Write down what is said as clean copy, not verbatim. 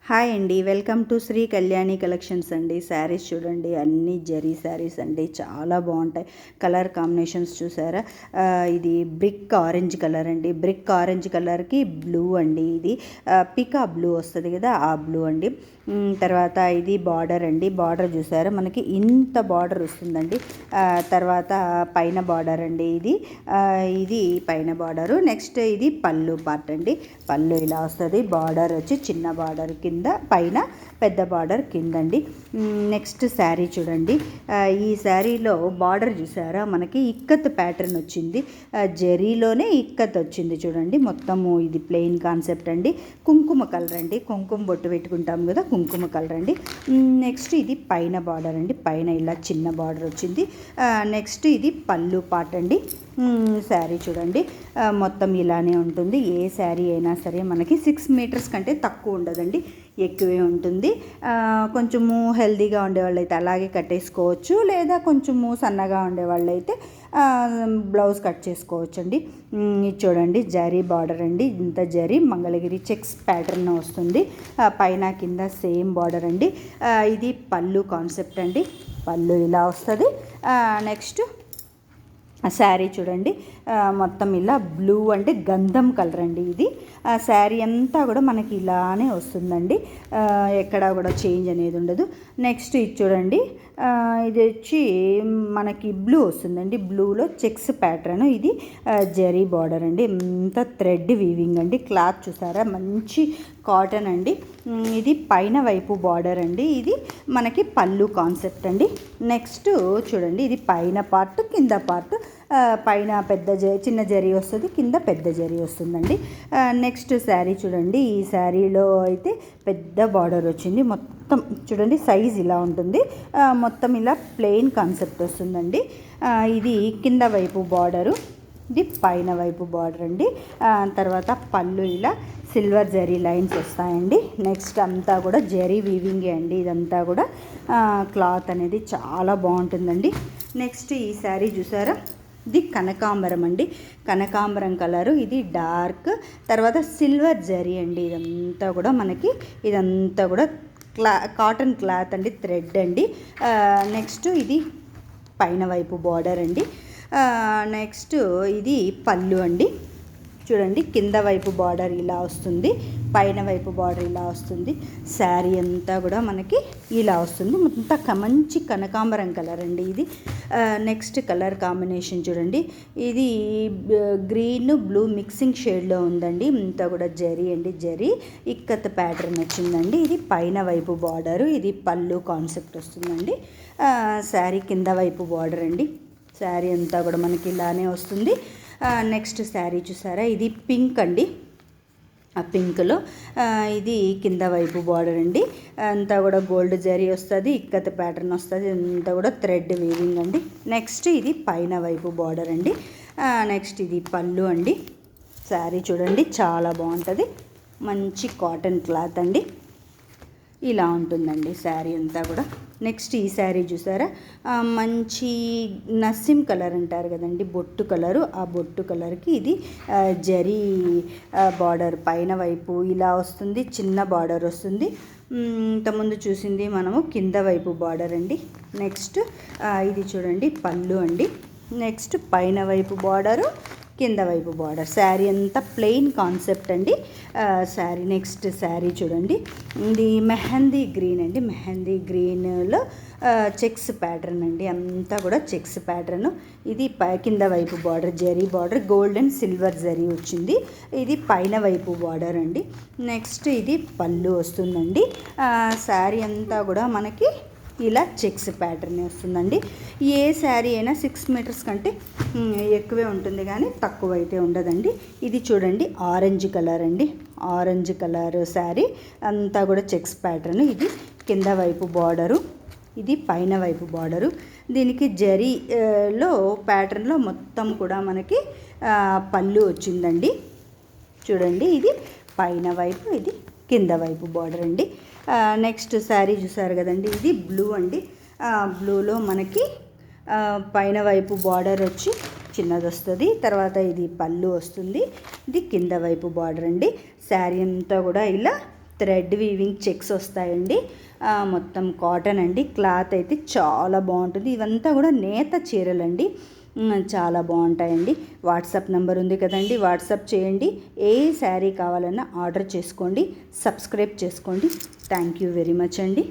Hi అండి, welcome to Shri Kalyani collections అండి. శారీస్ చూడండి, అన్ని జరీ శారీస్ అండి, చాలా బాగుంటాయి. కలర్ కాంబినేషన్స్ చూసారా? ఇది బ్రిక్ ఆరెంజ్ కలర్ అండి. బ్రిక్ ఆరెంజ్ కలర్కి బ్లూ అండి. ఇది పికా బ్లూ వస్తుంది కదా, ఆ బ్లూ అండి. తర్వాత ఇది బార్డర్ అండి. బార్డర్ చూసారా, మనకి ఇంత బార్డర్ వస్తుందండి. తర్వాత పైన బార్డర్ అండి. ఇది పైన బార్డరు. నెక్స్ట్ ఇది పళ్ళు పార్ట్ అండి. పళ్ళు ఇలా వస్తుంది. బార్డర్ వచ్చి చిన్న బార్డర్ కింద, పైన పెద్ద బార్డర్ కిందండి. నెక్స్ట్ శారీ చూడండి. ఈ శారీలో బార్డర్ చూసారా, మనకి ఇక్కత్ ప్యాటర్న్ వచ్చింది. జరీలోనే ఇక్కత్ వచ్చింది చూడండి. మొత్తము ఇది ప్లెయిన్ కాన్సెప్ట్ అండి. కుంకుమ కలర్ అండి. కుంకుమ బొట్టు పెట్టుకుంటాం కదా, కుంకుమ కలర్ అండి. నెక్స్ట్ ఇది పైన బార్డర్ అండి. పైన ఇలా చిన్న బార్డర్ వచ్చింది. నెక్స్ట్ ఇది పళ్ళు పార్ట్ అండి. శారీ చూడండి, మొత్తం ఇలానే ఉంటుంది. ఏ శారీ అయినా సరే మనకి 6 మీటర్స్ కంటే తక్కువ ఉండదండి, ఎక్కువే ఉంటుంది. కొంచెము హెల్తీగా ఉండేవాళ్ళు అయితే అలాగే కట్టేసుకోవచ్చు, లేదా కొంచెము సన్నగా ఉండేవాళ్ళు అయితే బ్లౌజ్ కట్ చేసుకోవచ్చు అండి. ఇది చూడండి, జరీ బార్డర్ అండి. ఇంత జరీ మంగళగిరి చెక్స్ ప్యాటర్న్ వస్తుంది. పైన కింద సేమ్ బార్డర్ అండి. ఇది పళ్ళు కాన్సెప్ట్ అండి. పళ్ళు ఇలా వస్తుంది. నెక్స్ట్ శారీ చూడండి, మొత్తం ఇలా బ్లూ అంటే గంధం కలర్ అండి. ఇది శారీ అంతా కూడా మనకి ఇలానే వస్తుందండి, ఎక్కడా కూడా చేంజ్ అనేది ఉండదు. నెక్స్ట్ ఇది చూడండి, ఇది వచ్చి మనకి బ్లూ వస్తుందండి. బ్లూలో చెక్స్ ప్యాటర్న్. ఇది జరీ బార్డర్ అండి. ఇంత థ్రెడ్ వీవింగ్ అండి. క్లాత్ చూసారా, మంచి కాటన్ అండి. ఇది పైన వైపు బార్డర్ అండి. ఇది మనకి పళ్ళు కాన్సెప్ట్ అండి. నెక్స్ట్ చూడండి, ఇది పైన పార్ట్, కింద పార్ట్. పైన చిన్న జరీ వస్తుంది, కింద పెద్ద జరీ వస్తుందండి. నెక్స్ట్ శారీ చూడండి. ఈ శారీలో అయితే పెద్ద బార్డర్ వచ్చింది. మొత్తం చూడండి, సైజ్ ఇలా ఉంటుంది. మొత్తం ఇలా ప్లెయిన్ కాన్సెప్ట్ వస్తుందండి. ఇది కింద వైపు బార్డరు, ఇది పైన వైపు బార్డర్ అండి. తర్వాత పళ్ళు ఇలా సిల్వర్ జరీ లైన్స్ వస్తాయండి. నెక్స్ట్ అంతా కూడా జరీ వీవింగే అండి. ఇదంతా కూడా క్లాత్ అనేది చాలా బాగుంటుందండి. నెక్స్ట్ ఈ శారీ చూసారా, ఇది కనకాంబరం అండి. కనకాంబరం కలరు. ఇది డార్క్, తర్వాత సిల్వర్ జరీ అండి. ఇదంతా కూడా మనకి ఇదంతా కూడా కాటన్ క్లాత్ అండి, థ్రెడ్ అండి. నెక్స్ట్ ఇది పైన వైపు బార్డర్ అండి. నెక్స్ట్ ఇది పళ్ళు అండి. చూడండి, కింద వైపు బార్డర్ ఇలా వస్తుంది, పైన వైపు బార్డర్ ఇలా వస్తుంది. శారీ అంతా కూడా మనకి ఇలా వస్తుంది. మొత్తం మంచి కనకాంబరం కలర్ అండి ఇది. నెక్స్ట్ కలర్ కాంబినేషన్ చూడండి, ఇది గ్రీన్ బ్లూ మిక్సింగ్ షేడ్లో ఉందండి. ఇంతా కూడా జరీ అండి. జరీ ఇక్కత్ ప్యాటర్న్ వచ్చిందండి. ఇది పైన వైపు బార్డరు, ఇది పళ్ళు కాన్సెప్ట్ వస్తుందండి. శారీ కింద వైపు బార్డర్ అండి. శారీ అంతా కూడా మనకి ఇలానే వస్తుంది. నెక్స్ట్ శారీ చూసారా, ఇది పింక్ అండి. ఆ పింక్లో ఇది కింద వైపు బార్డర్ అండి. అంతా కూడా గోల్డ్ జరీ వస్తుంది, ఇక్కత్ ప్యాటర్న్ వస్తుంది. అంతా కూడా థ్రెడ్ వీవింగ్ అండి. నెక్స్ట్ ఇది పైన వైపు బార్డర్ అండి. నెక్స్ట్ ఇది పళ్ళు అండి. శారీ చూడండి, చాలా బాగుంటుంది. మంచి కాటన్ క్లాత్ అండి. ఇలా ఉంటుందండి శారీ అంతా కూడా. నెక్స్ట్ ఈ శారీ చూసారా, మంచి నస్సిమ్ కలర్ అంటారు కదండి, బొట్టు కలరు. ఆ బొట్టు కలర్కి ఇది జరీ బార్డర్ పైన వైపు ఇలా వస్తుంది, చిన్న బార్డర్ వస్తుంది. ఇంతకుముందు చూసింది మనము కింద వైపు బార్డర్ అండి. నెక్స్ట్ ఇది చూడండి, పళ్ళు అండి. నెక్స్ట్ పైన వైపు బార్డరు, కింద వైపు బార్డర్. శారీ అంతా ప్లెయిన్ కాన్సెప్ట్ అండి. శారీ నెక్స్ట్ శారీ చూడండి, ఇది మెహందీ గ్రీన్ అండి. మెహందీ గ్రీన్లో చెక్స్ ప్యాటర్న్ అండి. అంతా కూడా చెక్స్ ప్యాటర్న్. ఇది కింద వైపు border zari border, gold and silver zari వచ్చింది. ఇది పైన వైపు బార్డర్ అండి. నెక్స్ట్ ఇది పళ్ళు వస్తుందండి. శారీ అంతా కూడా మనకి ఇలా చెక్స్ ప్యాటర్న్ వస్తుందండి. ఏ శారీ అయినా 6 మీటర్స్ కంటే ఎక్కువే ఉంటుంది, కానీ తక్కువ అయితే ఉండదండి. ఇది చూడండి, ఆరెంజ్ కలర్ అండి. ఆరెంజ్ కలర్ శారీ అంతా కూడా చెక్స్ ప్యాటర్న్. ఇది కింద వైపు బార్డరు, ఇది పైన వైపు బార్డరు. దీనికి జరీలో ప్యాటర్న్లో మొత్తం కూడా మనకి పళ్ళు వచ్చిందండి. చూడండి, ఇది పైన వైపు, ఇది కింద వైపు బార్డర్ అండి. నెక్స్ట్ శారీ చూసారు కదండి, ఇది బ్లూ అండి. బ్లూలో మనకి పైన వైపు బార్డర్ వచ్చి చిన్నది వస్తుంది. తర్వాత ఇది పళ్ళు వస్తుంది, ఇది కింద వైపు బార్డర్ అండి. శారీ అంతా కూడా ఇలా థ్రెడ్ వీవింగ్ చెక్స్ వస్తాయండి. మొత్తం కాటన్ అండి. క్లాత్ అయితే చాలా బాగుంటుంది. ఇవంతా కూడా నేత చీరలండి. చాలా బాగుంటాయండి. వాట్సాప్ నెంబర్ ఉంది కదండి, వాట్సాప్ చేయండి. ఏ శారీ కావాలన్నా ఆర్డర్ చేసుకోండి. సబ్స్క్రైబ్ చేసుకోండి. థ్యాంక్ యూ వెరీ మచ్ అండి.